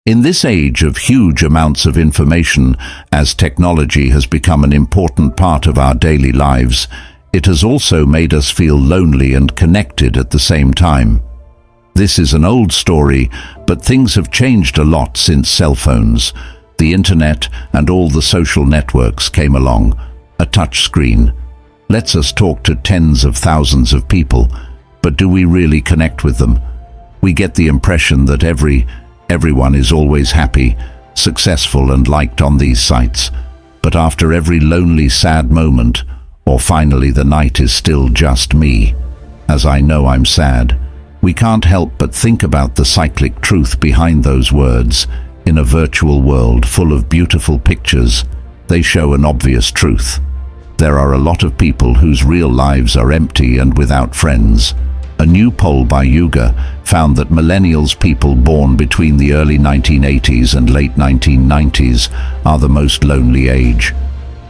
In this age of huge amounts of information, as technology has become an important part of our daily lives, it has also made us feel lonely and connected at the same time. This is an old story, but things have changed a lot since cell phones, the internet, and all the social networks came along. A touch screen lets us talk to tens of thousands of people, but do we really connect with them? We get the impression that everyone is always happy, successful and liked on these sites. But after every lonely, sad moment, or finally the night is still just me, as I know I'm sad, we can't help but think about the cyclic truth behind those words. In a virtual world full of beautiful pictures, they show an obvious truth. There are a lot of people whose real lives are empty and without friends. A new poll by Yuga found that millennials, people born between the early 1980s and late 1990s, are the most lonely age.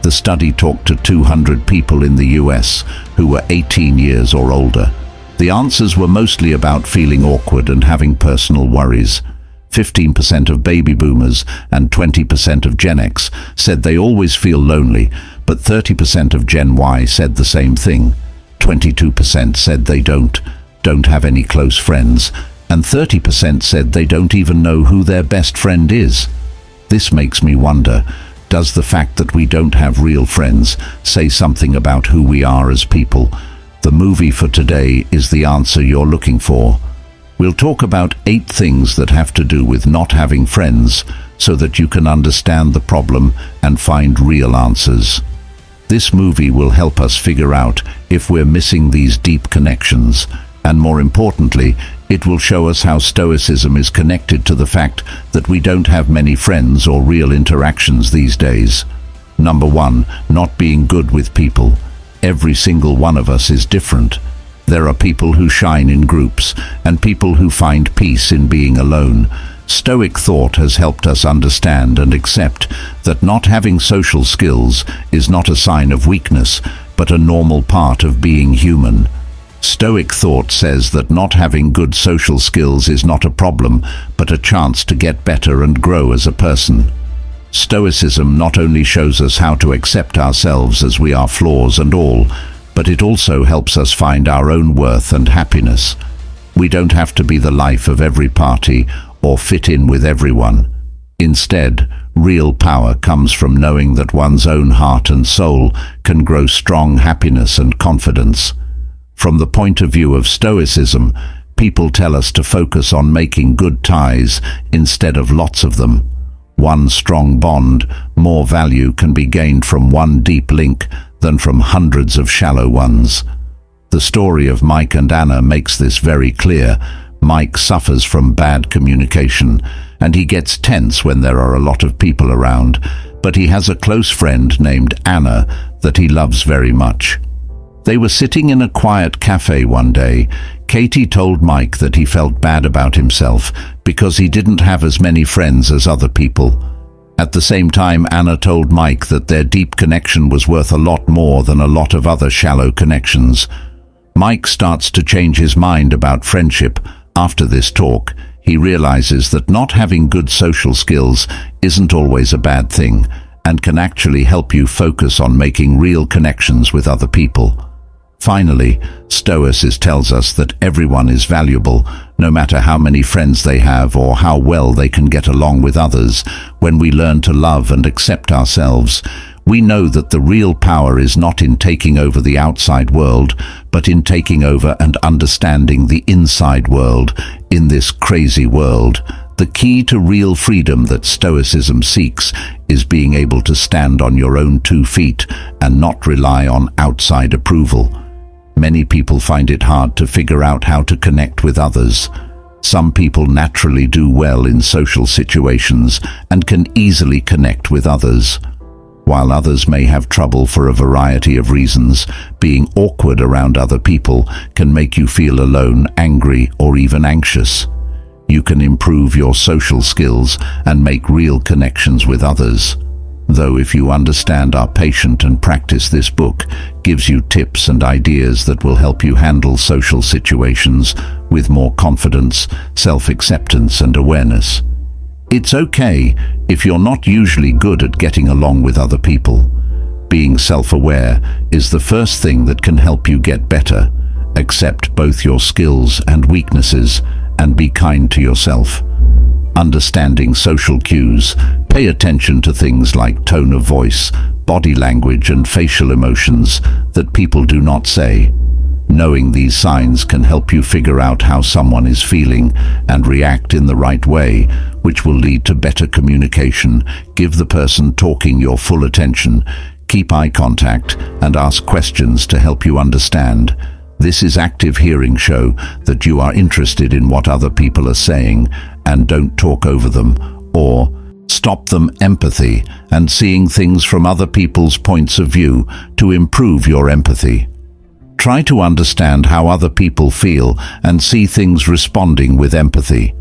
The study talked to 200 people in the US who were 18 years or older. The answers were mostly about feeling awkward and having personal worries. 15% of baby boomers and 20% of Gen X said they always feel lonely, but 30% of Gen Y said the same thing. 22% said they don't have any close friends, and 30% said they don't even know who their best friend is. This makes me wonder, does the fact that we don't have real friends say something about who we are as people? The movie for today is the answer you're looking for. We'll talk about 8 things that have to do with not having friends so that you can understand the problem and find real answers. This movie will help us figure out if we're missing these deep connections, and more importantly, it will show us how Stoicism is connected to the fact that we don't have many friends or real interactions these days. Number 1, not being good with people. Every single one of us is different. There are people who shine in groups and people who find peace in being alone. Stoic thought has helped us understand and accept that not having social skills is not a sign of weakness, but a normal part of being human. Stoic thought says that not having good social skills is not a problem, but a chance to get better and grow as a person. Stoicism not only shows us how to accept ourselves as we are, flaws and all, but it also helps us find our own worth and happiness. We don't have to be the life of every party or fit in with everyone. Instead, real power comes from knowing that one's own heart and soul can grow strong happiness and confidence. From the point of view of Stoicism, people tell us to focus on making good ties instead of lots of them. One strong bond, more value can be gained from one deep link than from hundreds of shallow ones. The story of Mike and Anna makes this very clear. Mike suffers from bad communication, and he gets tense when there are a lot of people around, but he has a close friend named Anna that he loves very much. They were sitting in a quiet cafe one day. Katie told Mike that he felt bad about himself because he didn't have as many friends as other people. At the same time, Anna told Mike that their deep connection was worth a lot more than a lot of other shallow connections. Mike starts to change his mind about friendship. After this talk, he realizes that not having good social skills isn't always a bad thing and can actually help you focus on making real connections with other people. Finally, Stoicism tells us that everyone is valuable, no matter how many friends they have or how well they can get along with others. When we learn to love and accept ourselves, we know that the real power is not in taking over the outside world, but in taking over and understanding the inside world. In this crazy world, the key to real freedom that Stoicism seeks is being able to stand on your own 2 feet and not rely on outside approval. Many people find it hard to figure out how to connect with others. Some people naturally do well in social situations and can easily connect with others, while others may have trouble for a variety of reasons. Being awkward around other people can make you feel alone, angry, or even anxious. You can improve your social skills and make real connections with others. Though if you understand, are patient and practice, this book gives you tips and ideas that will help you handle social situations with more confidence, self-acceptance and awareness. It's okay if you're not usually good at getting along with other people. Being self-aware is the first thing that can help you get better. Accept both your skills and weaknesses and be kind to yourself. Understanding social cues, pay attention to things like tone of voice, body language and facial emotions that people do not say. Knowing these signs can help you figure out how someone is feeling and react in the right way, which will lead to better communication. Give the person talking your full attention. Keep eye contact and ask questions to help you understand. This is active hearing. Show that you are interested in what other people are saying and don't talk over them or stop them. Empathy and seeing things from other people's points of view to improve your empathy. Try to understand how other people feel and see things. Responding with empathy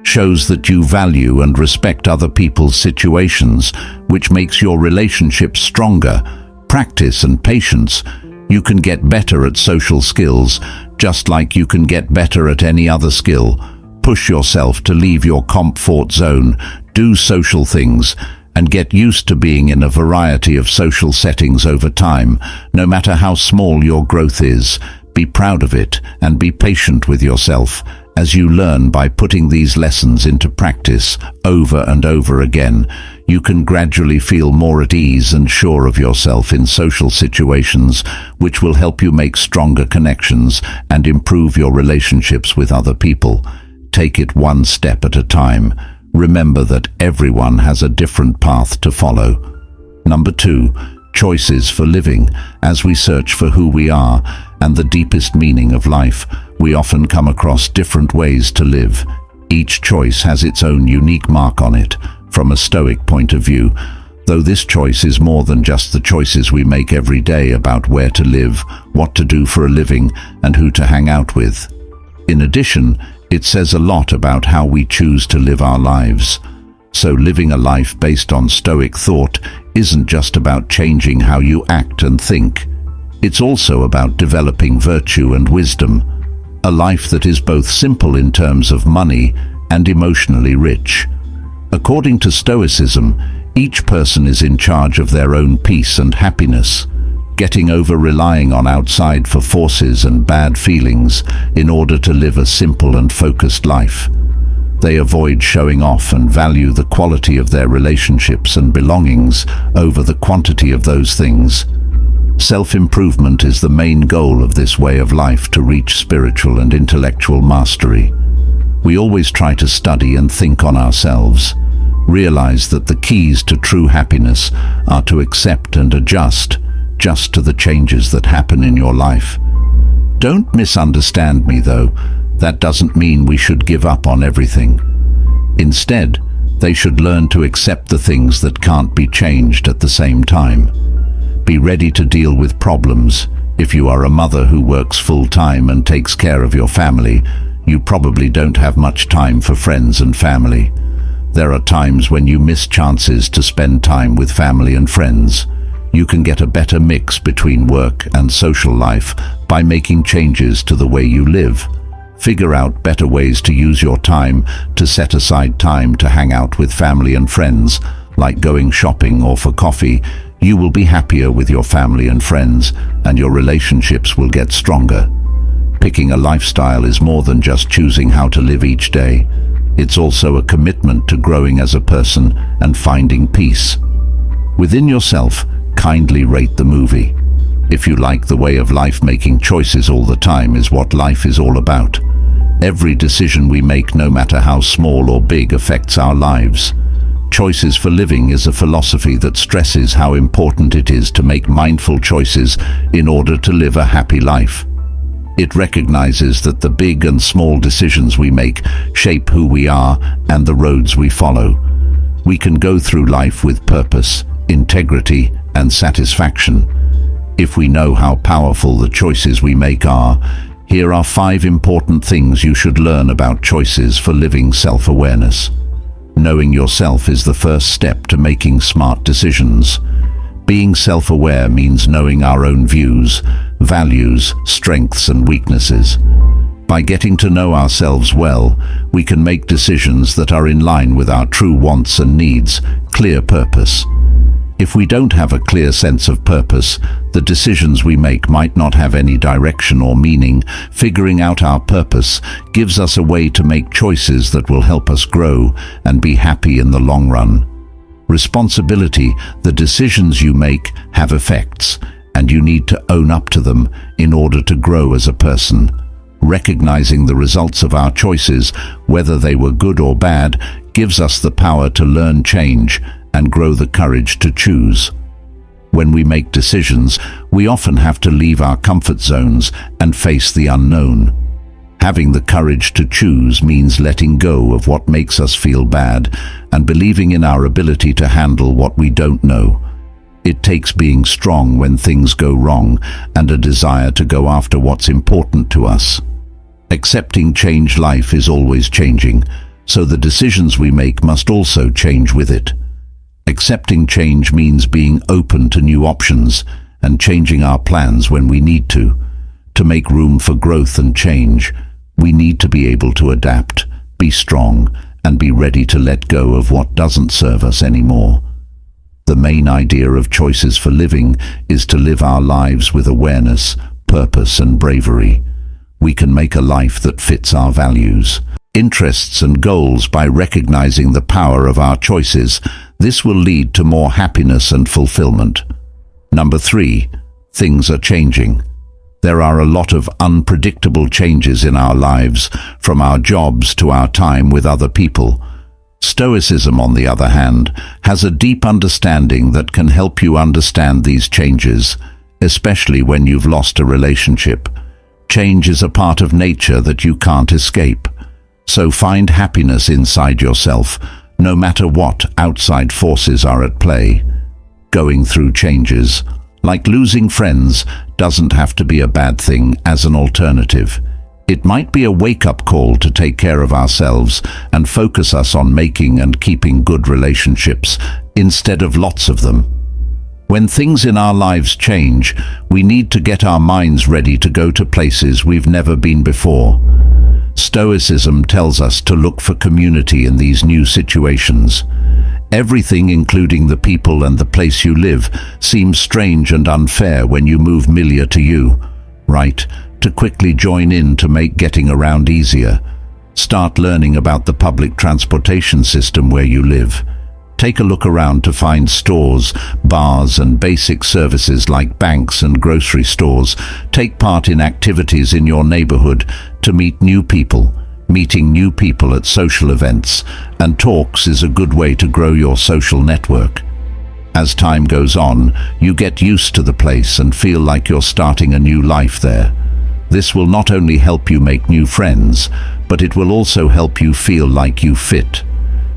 shows that you value and respect other people's situations, which makes your relationships stronger. Practice and patience. You can get better at social skills, just like you can get better at any other skill. Push yourself to leave your comfort zone, do social things, and get used to being in a variety of social settings over time. No matter how small your growth is, be proud of it and be patient with yourself as you learn. By putting these lessons into practice over and over again, you can gradually feel more at ease and sure of yourself in social situations, which will help you make stronger connections and improve your relationships with other people. Take it one step at a time. Remember that everyone has a different path to follow. Number 2, choices for living. As we search for who we are and the deepest meaning of life, we often come across different ways to live. Each choice has its own unique mark on it. From a Stoic point of view, though, this choice is more than just the choices we make every day about where to live, what to do for a living, and who to hang out with. In addition, it says a lot about how we choose to live our lives. So living a life based on Stoic thought isn't just about changing how you act and think. It's also about developing virtue and wisdom, a life that is both simple in terms of money and emotionally rich. According to Stoicism, each person is in charge of their own peace and happiness, getting over relying on outside for forces and bad feelings in order to live a simple and focused life. They avoid showing off and value the quality of their relationships and belongings over the quantity of those things. Self-improvement is the main goal of this way of life to reach spiritual and intellectual mastery. We always try to study and think on ourselves. Realize that the keys to true happiness are to accept and adjust just to the changes that happen in your life. Don't misunderstand me though, that doesn't mean we should give up on everything. Instead, they should learn to accept the things that can't be changed at the same time. Be ready to deal with problems. If you are a mother who works full-time and takes care of your family, you probably don't have much time for friends and family. There are times when you miss chances to spend time with family and friends. You can get a better mix between work and social life by making changes to the way you live. Figure out better ways to use your time, to set aside time to hang out with family and friends, like going shopping or for coffee. You will be happier with your family and friends, and your relationships will get stronger. Picking a lifestyle is more than just choosing how to live each day. It's also a commitment to growing as a person and finding peace within yourself. Kindly rate the movie. If you like the way of life, making choices all the time is what life is all about. Every decision we make, no matter how small or big, affects our lives. Choices for living is a philosophy that stresses how important it is to make mindful choices in order to live a happy life. It recognizes that the big and small decisions we make shape who we are and the roads we follow. We can go through life with purpose, integrity, and satisfaction if we know how powerful the choices we make are. Here are 5 important things you should learn about choices for living. Self-awareness. Knowing yourself is the first step to making smart decisions. Being self-aware means knowing our own views, values, strengths, and weaknesses. By getting to know ourselves well, we can make decisions that are in line with our true wants and needs, clear purpose. If we don't have a clear sense of purpose, the decisions we make might not have any direction or meaning. Figuring out our purpose gives us a way to make choices that will help us grow and be happy in the long run. Responsibility: the decisions you make have effects, and you need to own up to them in order to grow as a person. Recognizing the results of our choices, whether they were good or bad, gives us the power to learn, change, and grow the courage to choose. When we make decisions, we often have to leave our comfort zones and face the unknown. Having the courage to choose means letting go of what makes us feel bad and believing in our ability to handle what we don't know. It takes being strong when things go wrong and a desire to go after what's important to us. Accepting change: life is always changing, so the decisions we make must also change with it. Accepting change means being open to new options and changing our plans when we need to. To make room for growth and change, we need to be able to adapt, be strong, and be ready to let go of what doesn't serve us anymore. The main idea of choices for living is to live our lives with awareness, purpose, and bravery. We can make a life that fits our values, interests, and goals by recognizing the power of our choices. This will lead to more happiness and fulfillment. Number 3, things are changing. There are a lot of unpredictable changes in our lives, from our jobs to our time with other people. Stoicism, on the other hand, has a deep understanding that can help you understand these changes, especially when you've lost a relationship. Change is a part of nature that you can't escape. So find happiness inside yourself, no matter what outside forces are at play. Going through changes, like losing friends, doesn't have to be a bad thing as an alternative. It might be a wake-up call to take care of ourselves and focus us on making and keeping good relationships instead of lots of them. When things in our lives change, we need to get our minds ready to go to places we've never been before. Stoicism tells us to look for community in these new situations. Everything, including the people and the place you live, seems strange and unfair when you move familiar to you, right? To quickly join in to make getting around easier. Start learning about the public transportation system where you live. Take a look around to find stores, bars, and basic services like banks and grocery stores. Take part in activities in your neighborhood to meet new people. Meeting new people at social events and talks is a good way to grow your social network. As time goes on, you get used to the place and feel like you're starting a new life there. This will not only help you make new friends, but it will also help you feel like you fit,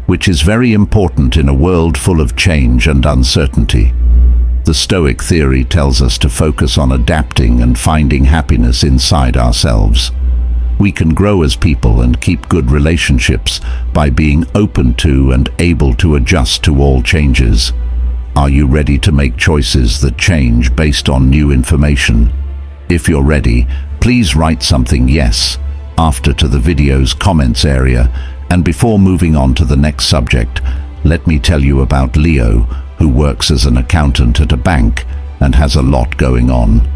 which is very important in a world full of change and uncertainty. The Stoic theory tells us to focus on adapting and finding happiness inside ourselves. We can grow as people and keep good relationships by being open to and able to adjust to all changes. Are you ready to make choices that change based on new information? If you're ready, please write something "yes" after to the video's comments area. And before moving on to the next subject, let me tell you about Leo, who works as an accountant at a bank and has a lot going on.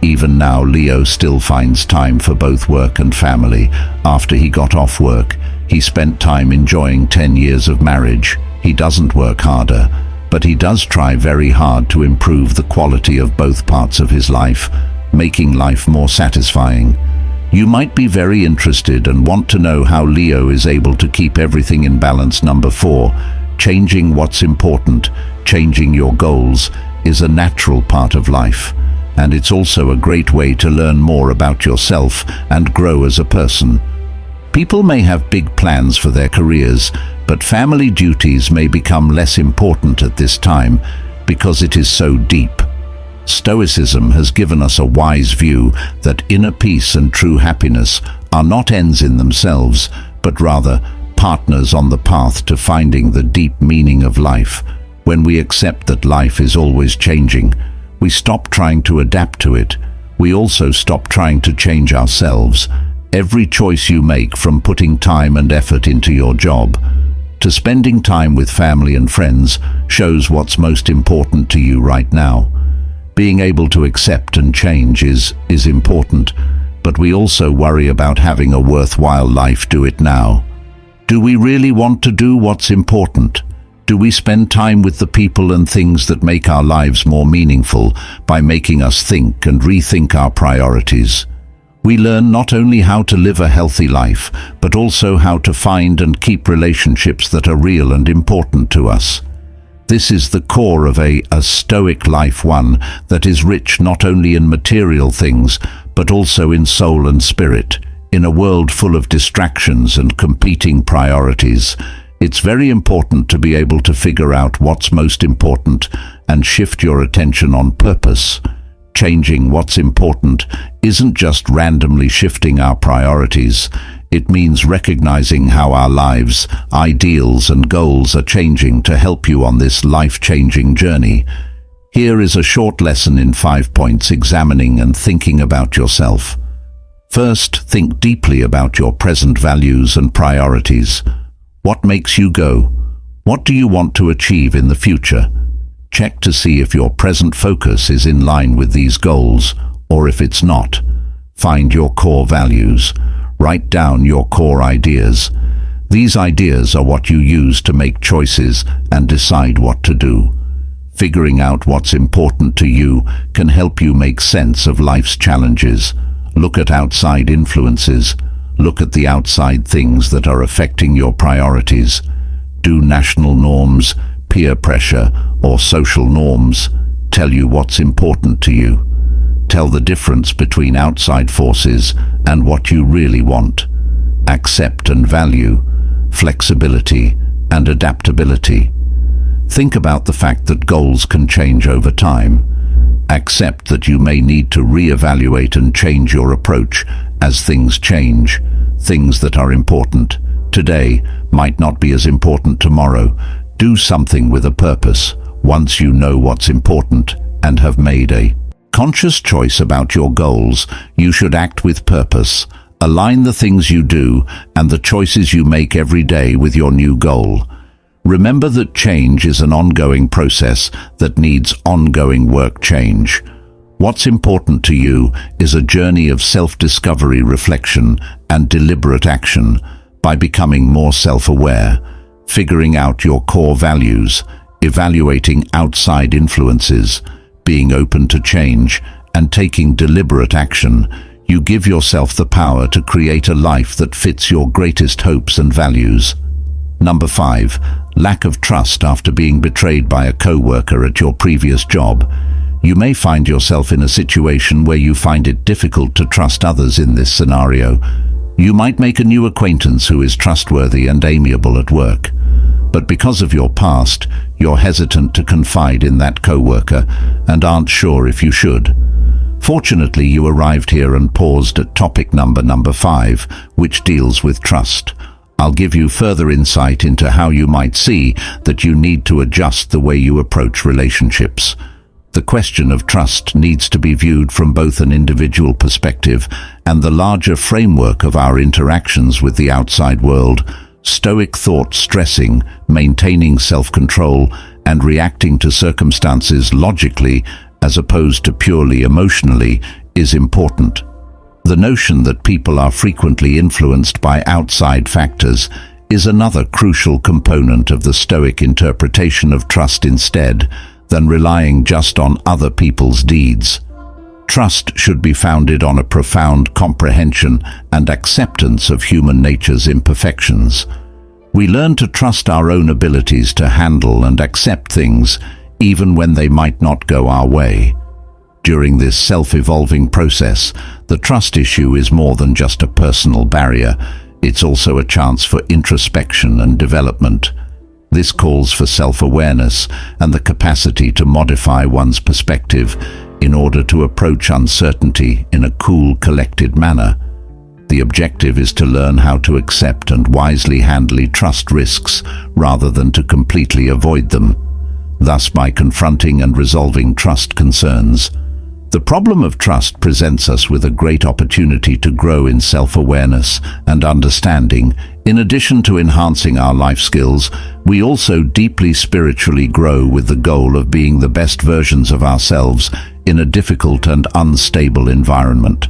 Even now, Leo still finds time for both work and family. After he got off work, he spent time enjoying 10 years of marriage. He doesn't work harder, but he does try very hard to improve the quality of both parts of his life, making life more satisfying. You might be very interested and want to know how Leo is able to keep everything in balance. Number 4, changing what's important. Changing your goals is a natural part of life, and it's also a great way to learn more about yourself and grow as a person. People may have big plans for their careers, but family duties may become less important at this time because it is so deep. Stoicism has given us a wise view that inner peace and true happiness are not ends in themselves, but rather partners on the path to finding the deep meaning of life. When we accept that life is always changing, we stop trying to adapt to it. We also stop trying to change ourselves Every choice you make, from putting time and effort into your job to spending time with family and friends, shows what's most important to you right now. Being able to accept and change is important, but we also worry about having a worthwhile life. Do it now. Do we really want to do what's important? Do we spend time with the people and things that make our lives more meaningful by making us think and rethink our priorities? We learn not only how to live a healthy life, but also how to find and keep relationships that are real and important to us. This is the core of a Stoic life, one that is rich not only in material things, but also in soul and spirit. In a world full of distractions and competing priorities, it's very important to be able to figure out what's most important and shift your attention on purpose. Changing what's important isn't just randomly shifting our priorities. It means recognizing how our lives, ideals and goals are changing to help you on this life-changing journey. Here is a short lesson in 5 points examining and thinking about yourself. First, think deeply about your present values and priorities. What makes you go? What do you want to achieve in the future? Check to see if your present focus is in line with these goals, or if it's not. Find your core values. Write down your core ideas. These ideas are what you use to make choices and decide what to do. Figuring out what's important to you can help you make sense of life's challenges. Look at outside influences. Look at the outside things that are affecting your priorities. Do national norms, peer pressure, or social norms tell you what's important to you? Tell the difference between outside forces and what you really want. Accept and value flexibility and adaptability. Think about the fact that goals can change over time. Accept that you may need to reevaluate and change your approach as things change. Things that are important today might not be as important tomorrow. Do something with a purpose. Once you know what's important and have made a conscious choice about your goals, you should act with purpose. Align the things you do and the choices you make every day with your new goal. Remember that change is an ongoing process that needs ongoing work. Change. What's important to you is a journey of self-discovery, reflection, and deliberate action. By becoming more self-aware, figuring out your core values, evaluating outside influences, being open to change, and taking deliberate action, you give yourself the power to create a life that fits your greatest hopes and values. Number 5. Lack of trust after being betrayed by a co-worker at your previous job. You may find yourself in a situation where you find it difficult to trust others. In this scenario, you might make a new acquaintance who is trustworthy and amiable at work. But because of your past, you're hesitant to confide in that co-worker and aren't sure if you should. Fortunately, you arrived here and paused at topic number 5, which deals with trust. I'll give you further insight into how you might see that you need to adjust the way you approach relationships. The question of trust needs to be viewed from both an individual perspective and the larger framework of our interactions with the outside world. Stoic thought stressing, maintaining self-control, and reacting to circumstances logically as opposed to purely emotionally is important. The notion that people are frequently influenced by outside factors is another crucial component of the Stoic interpretation of trust. Instead than relying just on other people's deeds, trust should be founded on a profound comprehension and acceptance of human nature's imperfections. We learn to trust our own abilities to handle and accept things, even when they might not go our way. During this self-evolving process, the trust issue is more than just a personal barrier. It's also a chance for introspection and development. This calls for self-awareness and the capacity to modify one's perspective in order to approach uncertainty in a cool, collected manner. The objective is to learn how to accept and wisely handle trust risks rather than to completely avoid them. Thus, by confronting and resolving trust concerns, The problem of trust presents us with a great opportunity to grow in self-awareness and understanding. In addition to enhancing our life skills, we also deeply spiritually grow with the goal of being the best versions of ourselves in a difficult and unstable environment.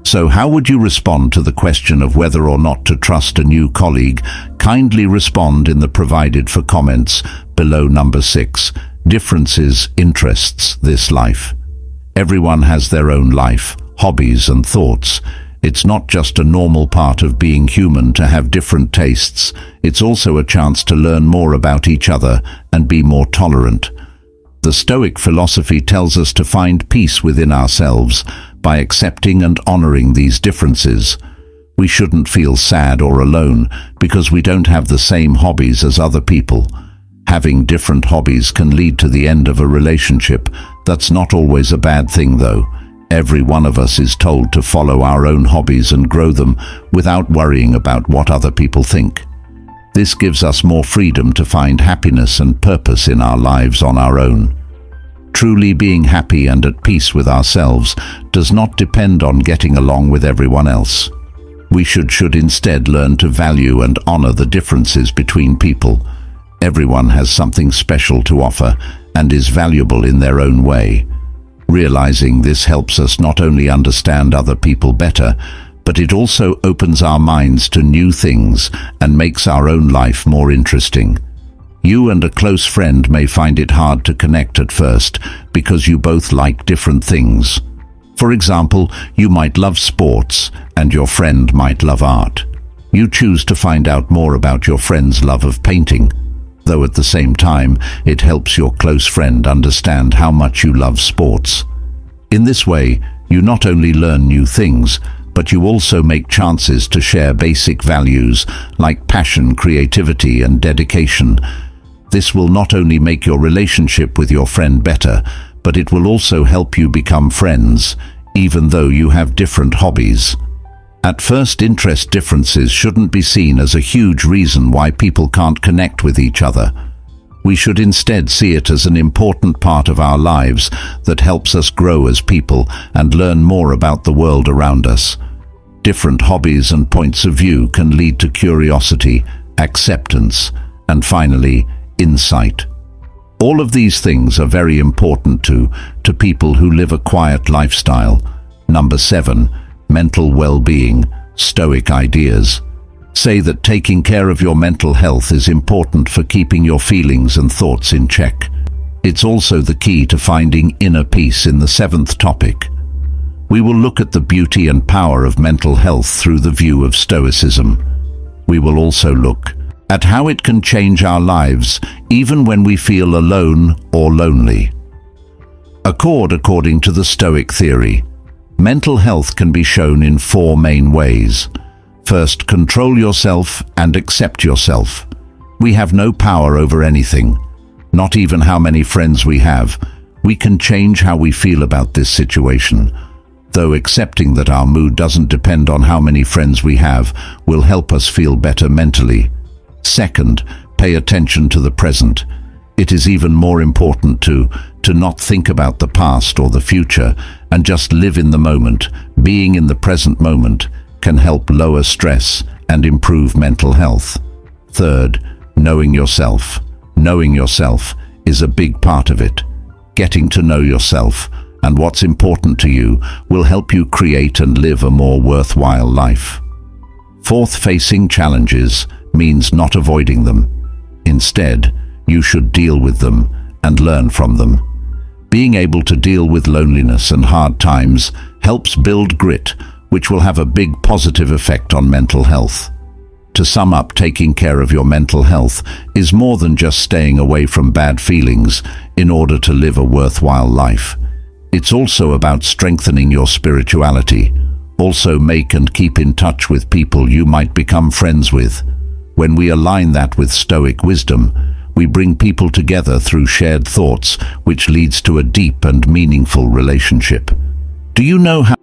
So how would you respond to the question of whether or not to trust a new colleague? Kindly respond in the provided for comments below. Number 6. Differences, interests, this life. Everyone has their own life, hobbies and thoughts. It's not just a normal part of being human to have different tastes. It's also a chance to learn more about each other and be more tolerant. The Stoic philosophy tells us to find peace within ourselves by accepting and honoring these differences. We shouldn't feel sad or alone because we don't have the same hobbies as other people. Having different hobbies can lead to the end of a relationship. That's not always a bad thing, though. Every one of us is told to follow our own hobbies and grow them without worrying about what other people think. This gives us more freedom to find happiness and purpose in our lives on our own. Truly being happy and at peace with ourselves does not depend on getting along with everyone else. We should instead learn to value and honor the differences between people. Everyone has something special to offer and is valuable in their own way. Realizing this helps us not only understand other people better, but it also opens our minds to new things and makes our own life more interesting. You and a close friend may find it hard to connect at first because you both like different things. For example, you might love sports and your friend might love art. You choose to find out more about your friend's love of painting, though at the same time it helps your close friend understand how much you love sports. In this way, you not only learn new things, but you also make chances to share basic values like passion, creativity, and dedication. This will not only make your relationship with your friend better, but it will also help you become friends, even though you have different hobbies. At first, interest differences shouldn't be seen as a huge reason why people can't connect with each other. We should instead see it as an important part of our lives that helps us grow as people and learn more about the world around us. Different hobbies and points of view can lead to curiosity, acceptance, and finally, insight. All of these things are very important to people who live a quiet lifestyle. Number 7. Mental well-being, Stoic ideas. Say that taking care of your mental health is important for keeping your feelings and thoughts in check. It's also the key to finding inner peace in the 7th topic. We will look at the beauty and power of mental health through the view of Stoicism. We will also look at how it can change our lives even when we feel alone or lonely. According to the Stoic theory, mental health can be shown in 4 main ways. First, control yourself and accept yourself. We have no power over anything, not even how many friends we have. We can change how we feel about this situation, though accepting that our mood doesn't depend on how many friends we have will help us feel better mentally. Second, pay attention to the present. It is even more important to not think about the past or the future and just live in the moment. Being in the present moment can help lower stress and improve mental health. Third, knowing yourself. Knowing yourself is a big part of it. Getting to know yourself and what's important to you will help you create and live a more worthwhile life. Fourth, facing challenges means not avoiding them. Instead, you should deal with them and learn from them. Being able to deal with loneliness and hard times helps build grit, which will have a big positive effect on mental health. To sum up, taking care of your mental health is more than just staying away from bad feelings in order to live a worthwhile life. It's also about strengthening your spirituality. Also, make and keep in touch with people you might become friends with. When we align that with Stoic wisdom, we bring people together through shared thoughts, which leads to a deep and meaningful relationship. Do you know how